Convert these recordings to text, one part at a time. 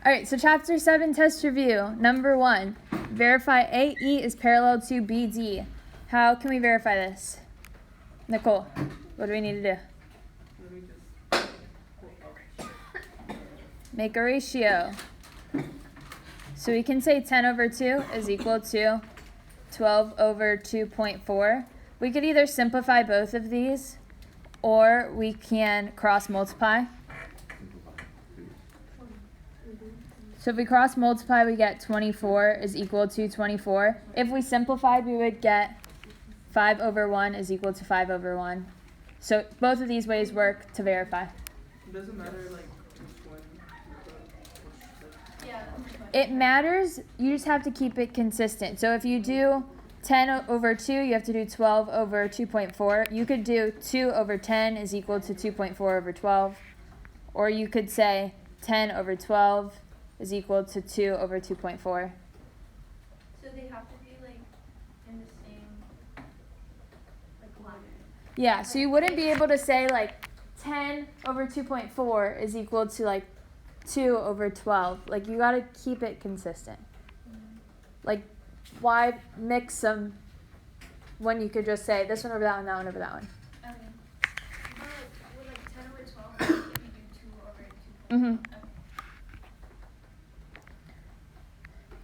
All right, so chapter 7 test review. Number 1, verify AE is parallel to BD. How can we verify this? Nicole, what do we need to do? Make a ratio. So we can say 10 over 2 is equal to 12 over 2.4. We could either simplify both of these, or we can cross multiply. So if we cross multiply, we get 24 is equal to 24. If we simplified, we would get 5 over 1 is equal to 5 over 1. So both of these ways work to verify. It doesn't matter like which one. Yeah. It matters, you just have to keep it consistent. So if you do 10 over 2, you have to do 12 over 2.4. You could do 2 over 10 is equal to 2.4 over 12. Or you could say 10 over 12 is equal to 2 over 2.4. So they have to be like in the same like line. Yeah, so you wouldn't be able to say like 10 over 2.4 is equal to like 2 over 12. Like you gotta keep it consistent. Like why mix them when you could just say this one over that one, that one over that one. Okay. But with like 10 over 12, if you do 2 over 2. Mm-hmm.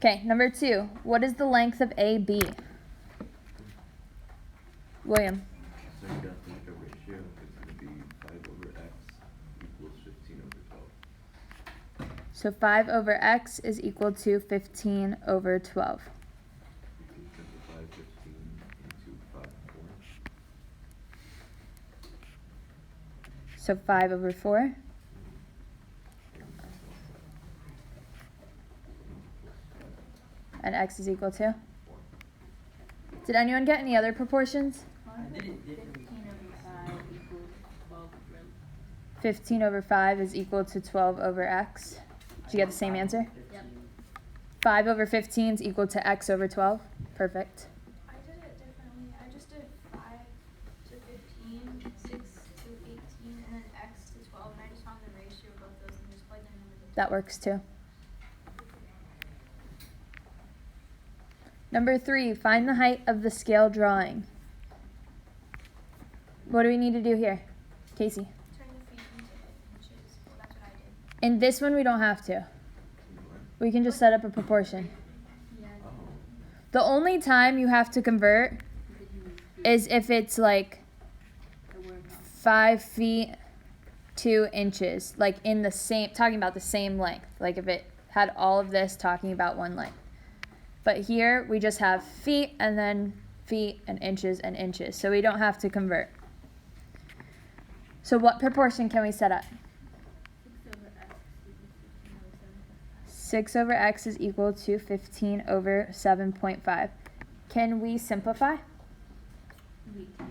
Okay, number 2. What is the length of AB? William. So you have to make a ratio. It's going to be 5 over x equals 15 over 12. So 5 over x is equal to 15 over 12. You can simplify 15 into 5 4. So 5 over 4. And x is equal to? Did anyone get any other proportions? 15 over 5 is equal to 12 over x. Did you get the same answer? Yep. 5 over 15 is equal to x over 12. Perfect. I did it differently. I just did 5 to 15, 6 to 18, and then x to 12, and I just found the ratio of both those and just plugged in numbers. That works too. Number 3, find the height of the scale drawing. What do we need to do here? Casey. Turn the feet into inches. Well, that's what I did. In this one, we don't have to. We can just set up a proportion. Yeah. The only time you have to convert is if it's like 5 feet 2 inches, like in the same, talking about the same length. Like if it had all of this talking about one length. But here we just have feet and then feet and inches and inches. So we don't have to convert. So what proportion can we set up? 6 over x is equal to 15 over 7.5. Can we simplify? We can.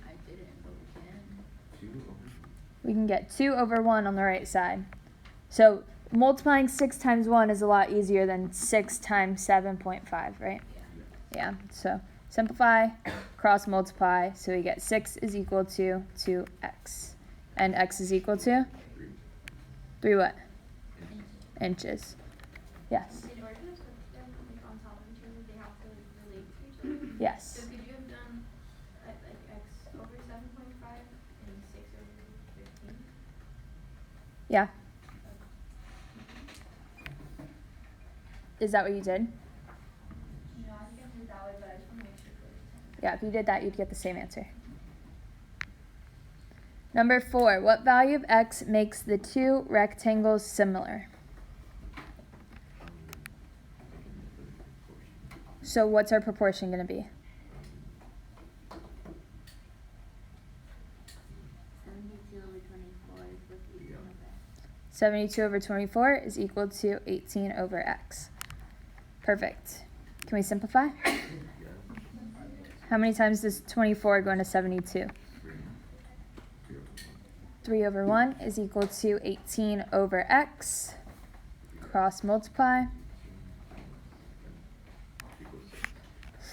I didn't, but we can. 2 over. We can get 2 over 1 on the right side. So multiplying 6 times 1 is a lot easier than 6 times 7.5, right? Yeah, so simplify, cross multiply, so we get 6 is equal to 2x. And x is equal to? 3 what? Inches. Yes. In order to put them like on top of each other, they have to relate to each other. Yes. So could you have done like x over 7.5 and 6 over 15? Yeah. Is that what you did? No, I think I did it that way, but I just want to make sure that Yeah, if you did that, you'd get the same answer. Number 4, what value of x makes the 2 rectangles similar? So what's our proportion going to be? 72 over 24 is 72 over 24 is equal to x. equal to 18 over x. Perfect. Can we simplify? How many times does 24 go into 72? 3 over 1 is equal to 18 over x. Cross multiply.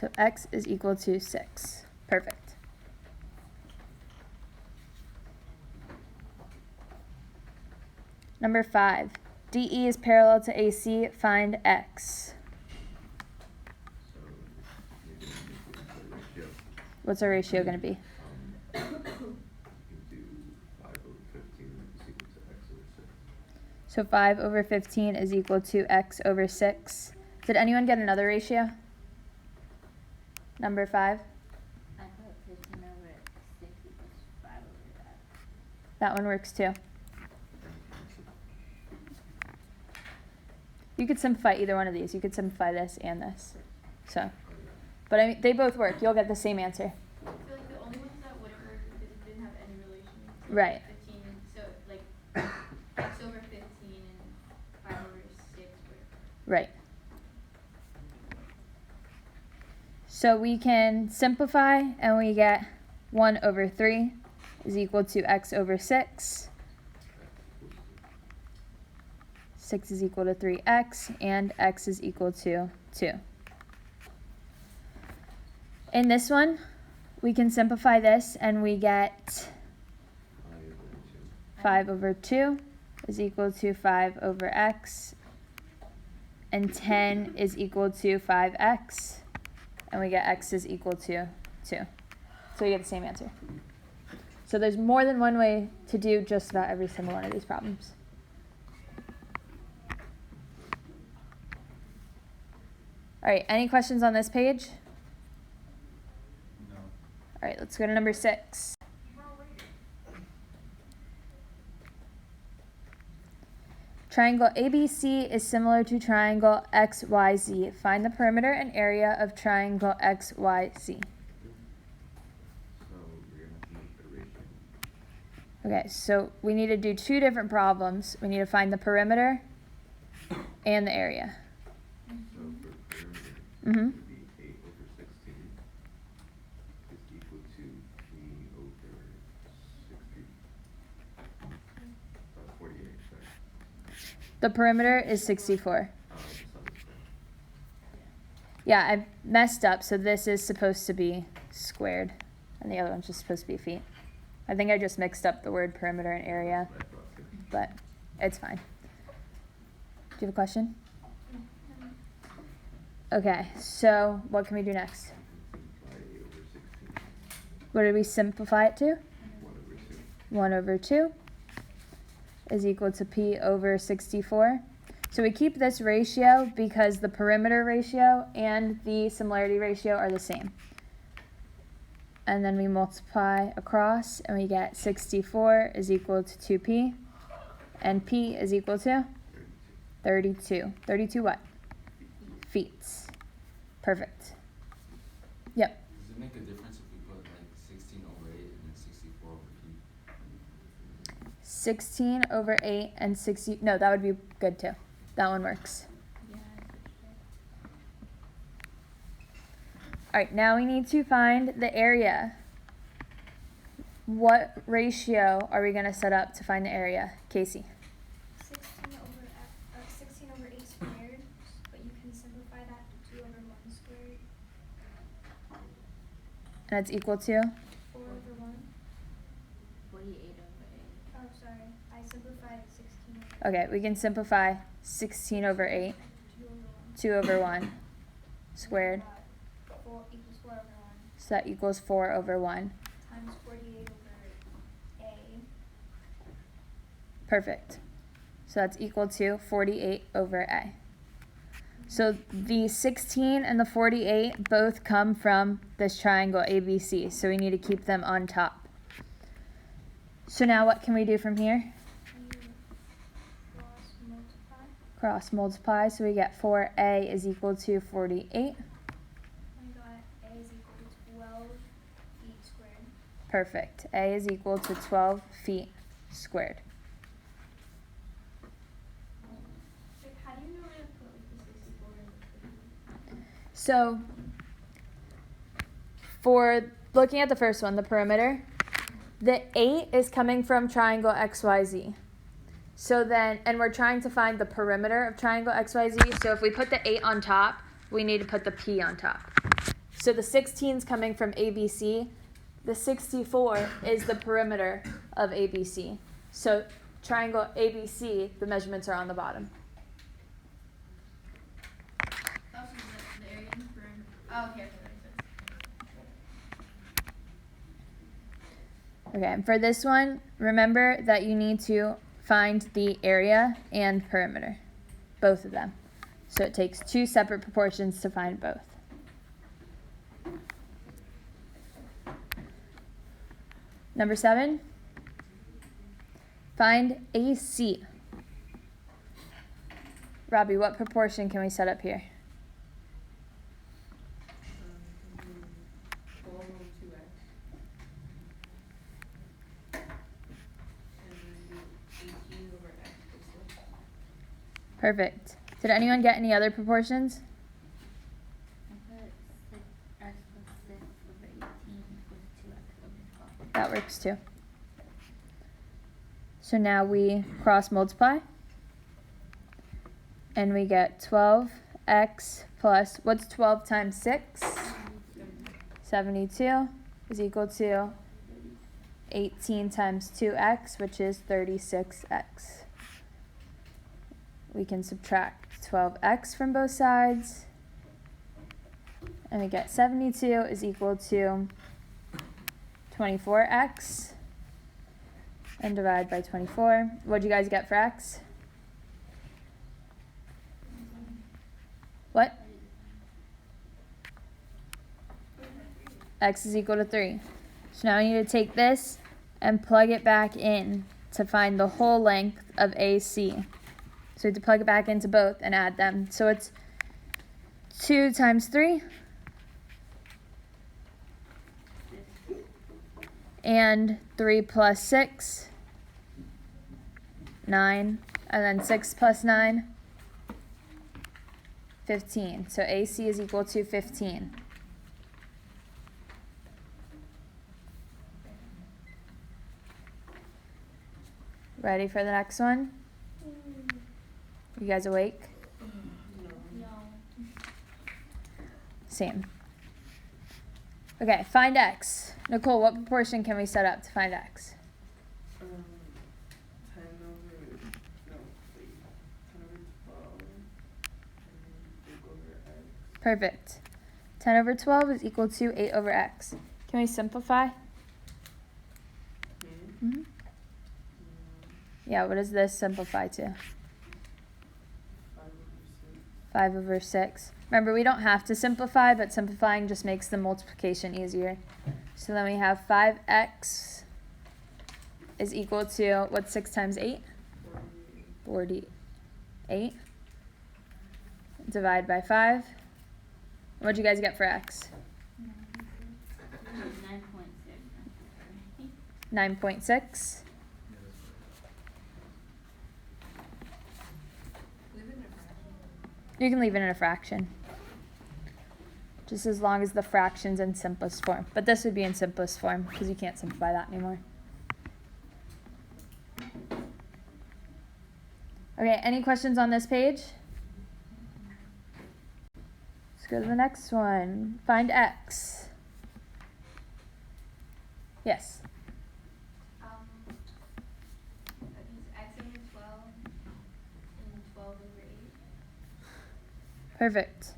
So x is equal to 6. Perfect. Number 5. DE is parallel to AC. Find X. So you're gonna make it into a ratio. What's our ratio going to be? You can do 5 over 15 is equal to x over 6. So 5 over 15 is equal to X over 6. Did anyone get another ratio? Number 5? I put 15 over 6 equals 5 over that. That one works too. You could simplify either one of these. You could simplify this and this. So, but I mean, they both work. You'll get the same answer. I feel like the only ones that wouldn't work because it didn't have any relation. to Right. 15, so like x over 15 and 5 over 6 would. Right. So we can simplify and we get 1 over 3 is equal to X over 6. 6 is equal to 3x, and x is equal to 2. In this one, we can simplify this, and we get 5 over 2 is equal to 5 over x, and 10 is equal to 5x, and we get x is equal to 2. So we get the same answer. So there's more than one way to do just about every single one of these problems. All right, any questions on this page? No. All right, let's go to number 6. Triangle ABC is similar to triangle XYZ. Find the perimeter and area of triangle XYZ. So we're gonna have to make the ratio. Okay, so we need to do 2 different problems. We need to find the perimeter and the area. So for perimeter, Mm-hmm. it would be 8 over 16 is equal to 3 over 60. 48, sorry. The perimeter is 64. Just understand. Yeah, I messed up, so this is supposed to be squared, and the other one's just supposed to be feet. I think I just mixed up the word perimeter and area, I thought too. but it's fine. Do you have a question? Okay, so what can we do next? Simplify 8 over 16. What did we simplify it to? 1 over 2. 1 over 2 is equal to P over 64. So we keep this ratio because the perimeter ratio and the similarity ratio are the same. And then we multiply across and we get 64 is equal to 2P. And P is equal to 32. 32 what? Feet. Perfect. Yep. Does it make a difference if we put like 16 over 8 and then 64 over P? 16 over 8 and 60. No, that would be good too. That one works. Yeah. All right, now we need to find the area. What ratio are we going to set up to find the area, Casey? 16 over 8 squared, but you can simplify that to 2 over 1 squared. And it's equal to? 4 over 1. 48 over 8. Oh, sorry. I simplified 16 over Okay, we can simplify 16 over 8, 2 over 1. 2 over 1 squared. 4 equals 4 over 1 So that equals 4 over 1. times 48 over A. Perfect. So that's equal to 48 over A. So the 16 and the 48 both come from this triangle ABC, so we need to keep them on top. So now what can we do from here? You cross multiply. Cross multiply, so we get 4A is equal to 48. I got A is equal to 12 feet squared. Perfect. A is equal to 12 feet squared. Wait, how do you know where to put like the 64 and the 50? So for looking at the first one, the perimeter, the 8 is coming from triangle XYZ. So then, and we're trying to find the perimeter of triangle XYZ. So if we put the 8 on top, we need to put the P on top. So the 16 is coming from ABC. The 64 is the perimeter of ABC. So triangle ABC, the measurements are on the bottom. Also, the area in the room. Oh, okay, that makes sense. Okay, and for this one, remember that you need to find the area and perimeter, both of them. So it takes two separate proportions to find both. Number 7, find AC. Robbie, what proportion can we set up here? 12 over 2x. And then do 18 over x plus 6. Perfect. Did anyone get any other proportions? I put 6x plus 6 over 18 equals 2x over 12. That works too. So now we cross multiply. And we get 12x plus, what's 12 times 6? 72 is equal to 18 times 2x, which is 36x. We can subtract 12x from both sides. And we get 72 is equal to 24x. And divide by 24. What do you guys get for x? What? X is equal to 3. So now we need to take this and plug it back in to find the whole length of AC. So we have to plug it back into both and add them. So it's 2 times 3. And 3 plus 6. 9. And then 6 plus 9. 15. So AC is equal to 15. Ready for the next one? You guys awake? No. Same. Okay, find x. Nicole, what proportion can we set up to find x? 10 over, no, wait, 10 over 12, and 8 over x. Perfect. 10 over 12 is equal to 8 over x. Can we simplify? Hmm? Yeah, what does this simplify to? 5 over 6. 5 over 6. Remember, we don't have to simplify, but simplifying just makes the multiplication easier. So then we have 5x is equal to, what's 6 times 8? 48. Divide by 5. What'd you guys get for x? 9.6. 9.6. You can leave it in a fraction. Just as long as the fraction's in simplest form. But this would be in simplest form because you can't simplify that anymore. Okay, any questions on this page? Let's go to the next one. Find x. Yes. That means x over 12 and 12 over 8. Perfect.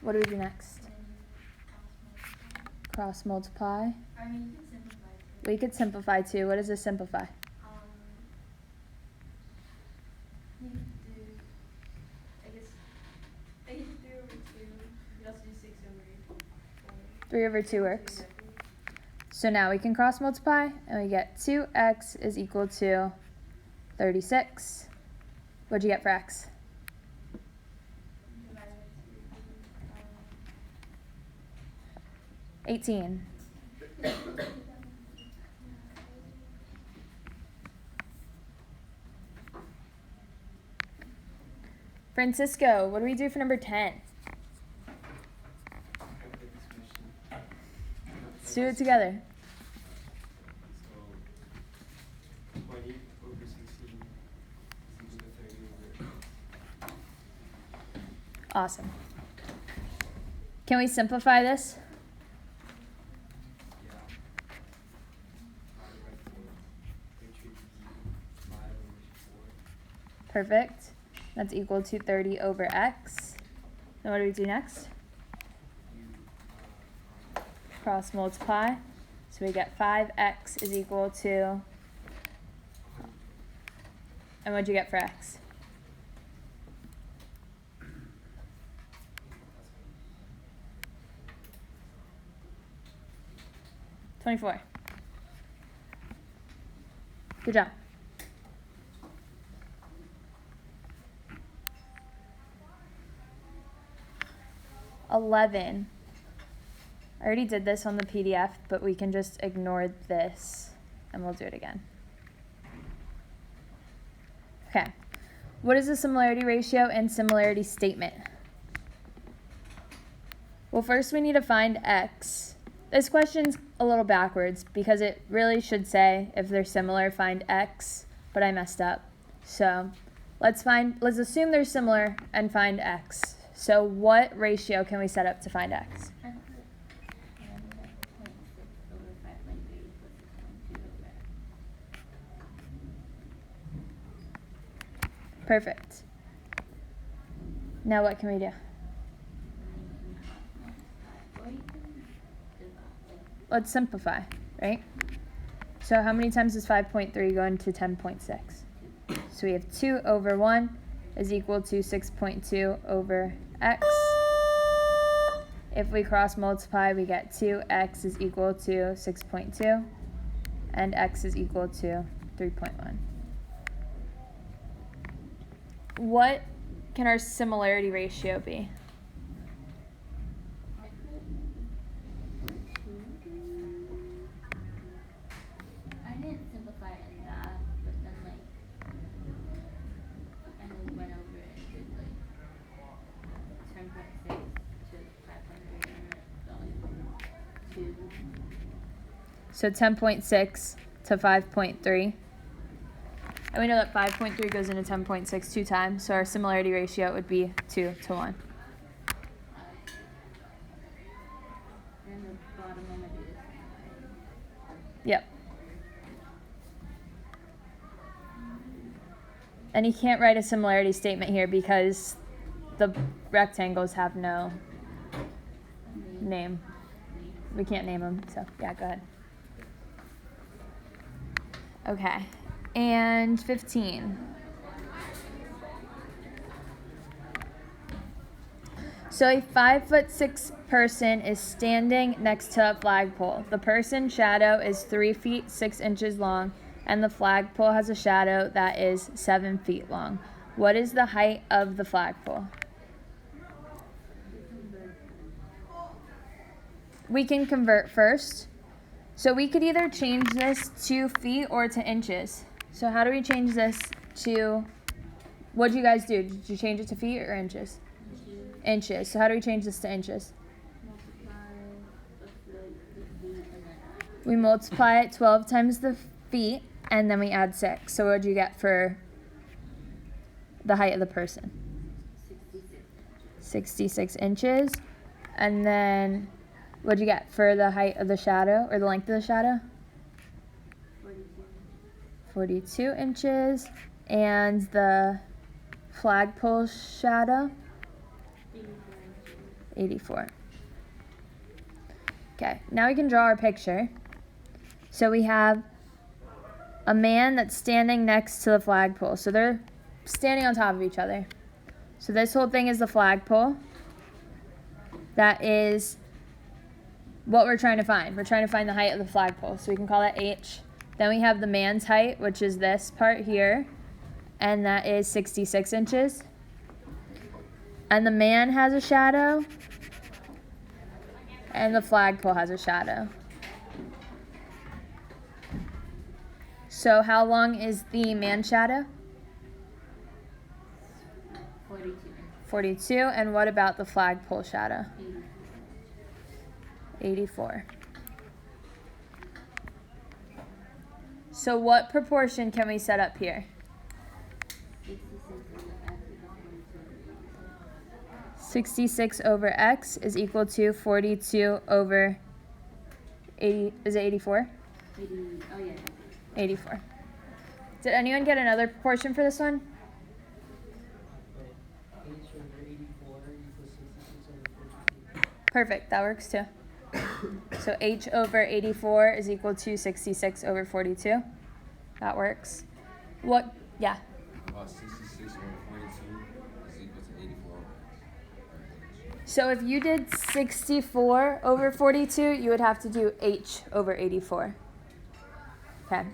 What do we do next? And then Cross multiply. I mean, you can simplify too. We could simplify too. What does this simplify? You could do, I guess 3 over 2. You could also do 6 over 4. 3 over 2 works. So now we can cross multiply and we get 2x is equal to 36. What'd you get for x? Divided by 18. Francisco, what do we do for number 10? Let's do it together. So 20 over 16 is equal to 30 over 8. Awesome. Can we simplify this? Yeah. Divided by 4. Perfect. That's equal to 30 over x. Then what do we do next? Cross multiply. So we get 5x is equal to, and what'd you get for x? 24. Good job. $11. I already did this on the PDF, but we can just ignore this and we'll do it again. Okay. What is the similarity ratio and similarity statement? Well, first we need to find x. This question's a little backwards because it really should say if they're similar, find x, but I messed up. So let's assume they're similar and find x. So what ratio can we set up to find x? I put 0.6 over 5.3 equals 6.2 over x. Perfect. Now what can we do? Let's simplify, right? So how many times does 5.3 go into 10.6? So we have 2 over 1 is equal to 6.2 over x. If we cross multiply, we get 2x is equal to 6.2, and x is equal to 3.1. What can our similarity ratio be? I didn't simplify it in that, but then like I went over it and did like 10.6 to 5.3 and 2. So 10.6 to 5.3. And we know that 5.3 goes into 10.6 2 times, so our similarity ratio would be 2 to 1. And the bottom one would be the same. Yep. And you can't write a similarity statement here because the rectangles have no name. We can't name them, so yeah, go ahead. Okay, and 15. So a 5'6" person is standing next to a flagpole. The person's shadow is 3 feet 6 inches long, and the flagpole has a shadow that is 7 feet long. What is the height of the flagpole? We can convert first. So we could either change this to feet or to inches. So how do we change this to, what did you guys do? Did you change it to feet or inches? Inches. So how do we change this to inches? We multiply it 12 times the feet, and then we add 6. So what did you get for the height of the person? 66 inches. And then what did you get for the height of the shadow, or the length of the shadow? 42 inches. And the flagpole shadow? 84. Okay, now we can draw our picture. So we have a man that's standing next to the flagpole. So they're standing on top of each other. So this whole thing is the flagpole. That is what we're trying to find. We're trying to find the height of the flagpole. So we can call that H. Then we have the man's height, which is this part here. And that is 66 inches. And the man has a shadow. And the flagpole has a shadow. So how long is the man's shadow? 42. 42. And what about the flagpole shadow? 84. So what proportion can we set up here? 66 over x is equal to 42 over 80. Is it 84? 80, oh yeah. 84. Did anyone get another proportion for this one? Perfect, that works too. So h over 84 is equal to 66 over 42. That works. What? Yeah. 66 over 42 is equal to 84 over x. So if you did 64 over 42, you would have to do h over 84. Okay.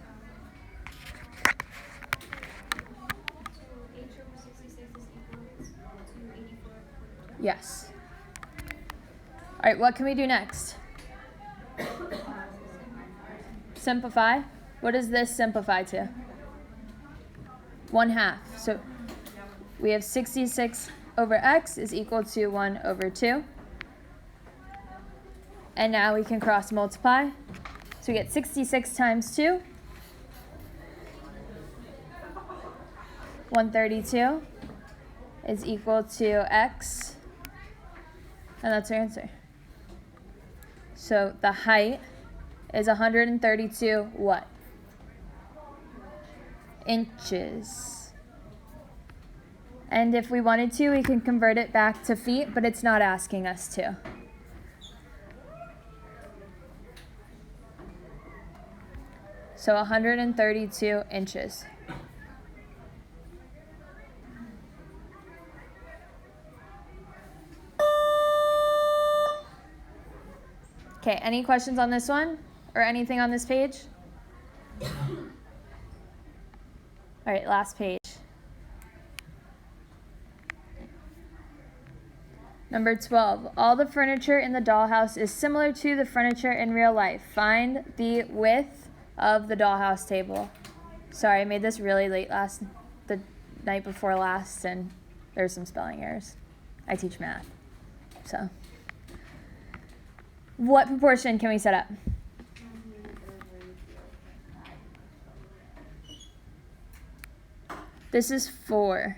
So h over 66 is equal to 84 over 42. Yes. All right, what can we do next? Simplify. What does this simplify to? 1/2. So we have 66 over x is equal to 1 over 2. And now we can cross multiply. So we get 66 times 2. 132 is equal to x. And that's our answer. So the height is 132 what? Inches. And if we wanted to, we can convert it back to feet, but it's not asking us to. So 132 inches. Okay, any questions on this one or anything on this page? All right, last page. Number 12. All the furniture in the dollhouse is similar to the furniture in real life. Find the width of the dollhouse table. Sorry, I made this really late the night before last, and there's some spelling errors. I teach math, so. What proportion can we set up? This is 4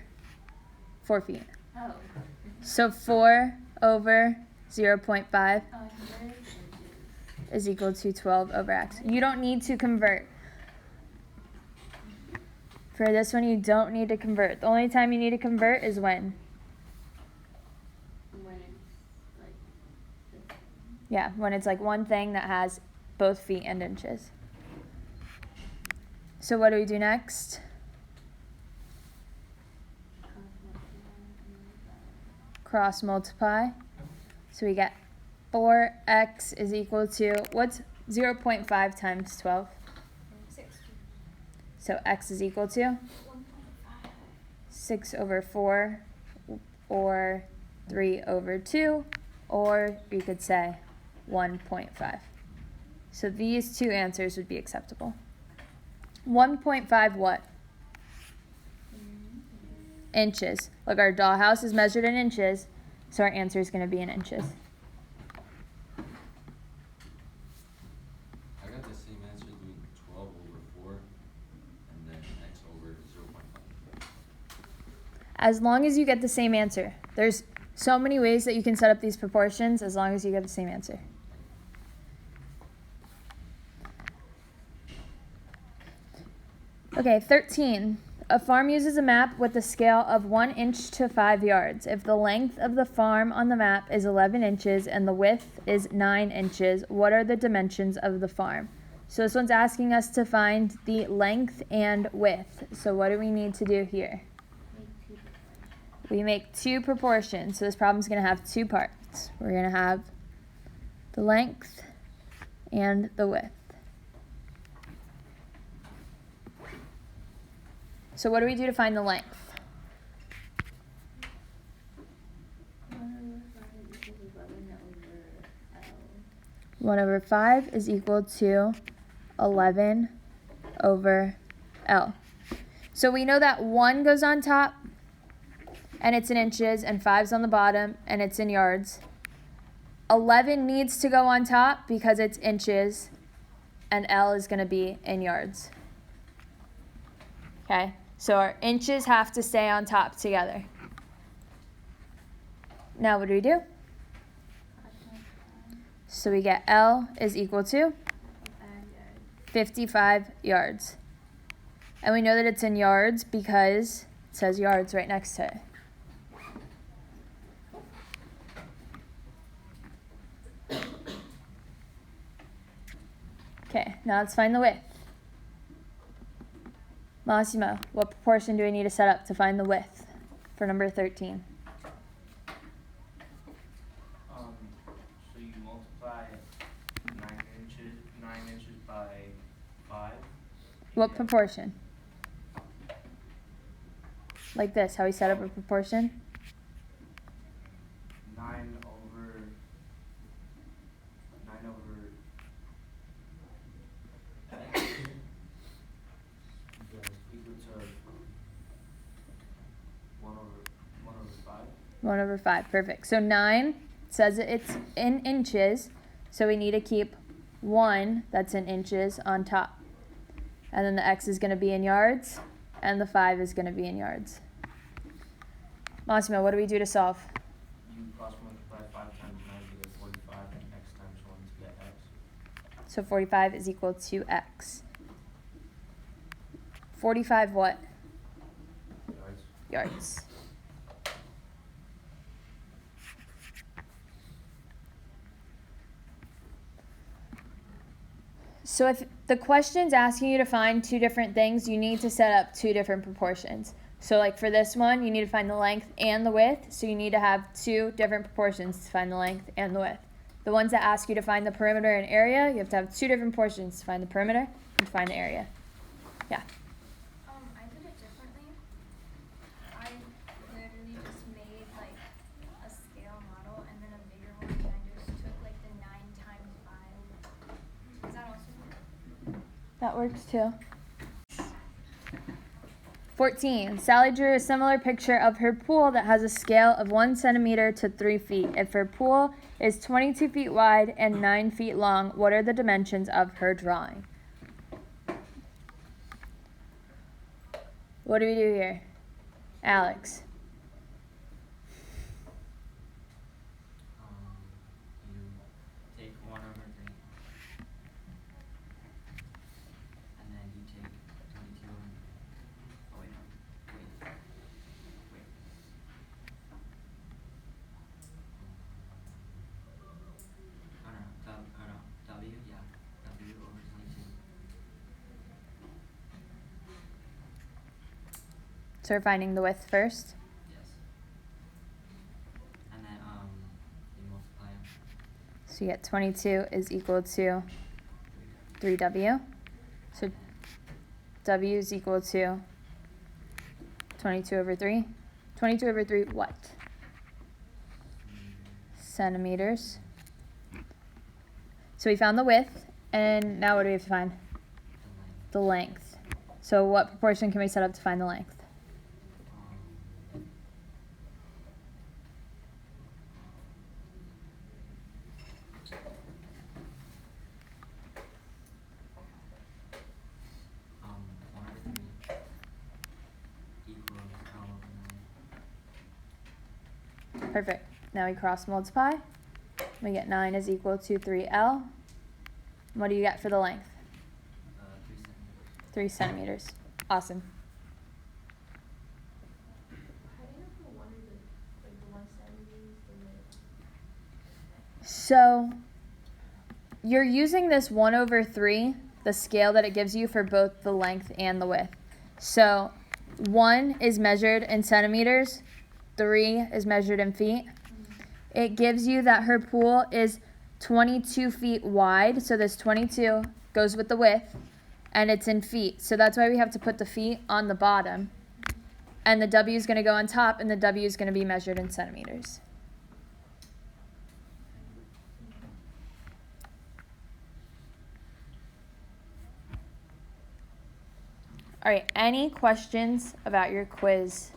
feet. Oh. So 4 over 0.5 100 is equal to 12 over x. You don't need to convert. For this one, you don't need to convert. The only time you need to convert is when? when it's like this. Yeah, when it's like one thing that has both feet and inches. So what do we do next? Cross multiply. So we get 4x is equal to, what's 0.5 times 12? 6. So x is equal to 1.5. 6 over 4, or 3 over 2, or you could say 1.5. So these two answers would be acceptable. 1.5 what? Inches. Look, our dollhouse is measured in inches, so our answer is going to be in inches. I got the same answer doing 12 over 4 and then x over 0.5. As long as you get the same answer. There's so many ways that you can set up these proportions as long as you get the same answer. Okay, 13. A farm uses a map with a scale of 1 inch to 5 yards. If the length of the farm on the map is 11 inches and the width is 9 inches, what are the dimensions of the farm? So this one's asking us to find the length and width. So what do we need to do here? We make two proportions. So this problem's going to have two parts. We're going to have the length and the width. So what do we do to find the length? 1 over 5 is equal to 11 over L. So we know that 1 goes on top, and it's in inches, and 5's on the bottom, and it's in yards. 11 needs to go on top because it's inches, and L is going to be in yards. Okay? So our inches have to stay on top together. Now what do? So we get L is equal to 55 yards. And we know that it's in yards because it says yards right next to it. Okay, now let's find the width. Massimo, what proportion do we need to set up to find the width for number 13? So you multiply 9 inches by 5. What and proportion? Like this, how we set up a proportion? 9 over x equal to 1 over 5. 1 over 5, perfect. So 9 says it's in inches, so we need to keep 1 that's in inches on top. And then the x is going to be in yards, and the 5 is going to be in yards. Massimo, what do we do to solve? You cross multiply 5 times 9 to get 45 and x times 1 to get x. So 45 is equal to x. 45 what? Yards. So if the question's asking you to find two different things, you need to set up two different proportions. So like for this one, you need to find the length and the width, so you need to have two different proportions to find the length and the width. The ones that ask you to find the perimeter and area, you have to have two different portions to find the perimeter and to find the area. Yeah. I did it differently. I literally just made like a scale model and then a bigger one, and I just took like the 9 times 5. Is that also? That works too. 14. Sally drew a similar picture of her pool that has a scale of 1 centimeter to 3 feet. If her pool is 22 feet wide and 9 feet long, what are the dimensions of her drawing? What do we do here? Alex. You take 1 over 3. And then you take 22 over. Oh, wait, no. Wait. Oh, no. W, yeah. W over 22. So we're finding the width first. Yes. And then, you multiply them. So you get 22 is equal to 3W. So W is equal to 22 over 3. 22 over 3 what? Centimeters. So we found the width, and now what do we have to find? The length. The length. So what proportion can we set up to find the length? One over 3 equals L over 9. Perfect. Now we cross multiply. We get 9 is equal to 3L. What do you get for the length? 3 centimeters. 3 centimeters. Awesome. How do you know for one of the 1 centimeter is the width? So you're using this 1 over 3, the scale that it gives you for both the length and the width. So 1 is measured in centimeters, 3 is measured in feet. It gives you that her pool is 22 feet wide, so this 22 goes with the width, and it's in feet. So that's why we have to put the feet on the bottom. And the W is going to go on top, and the W is going to be measured in centimeters. All right, any questions about your quiz?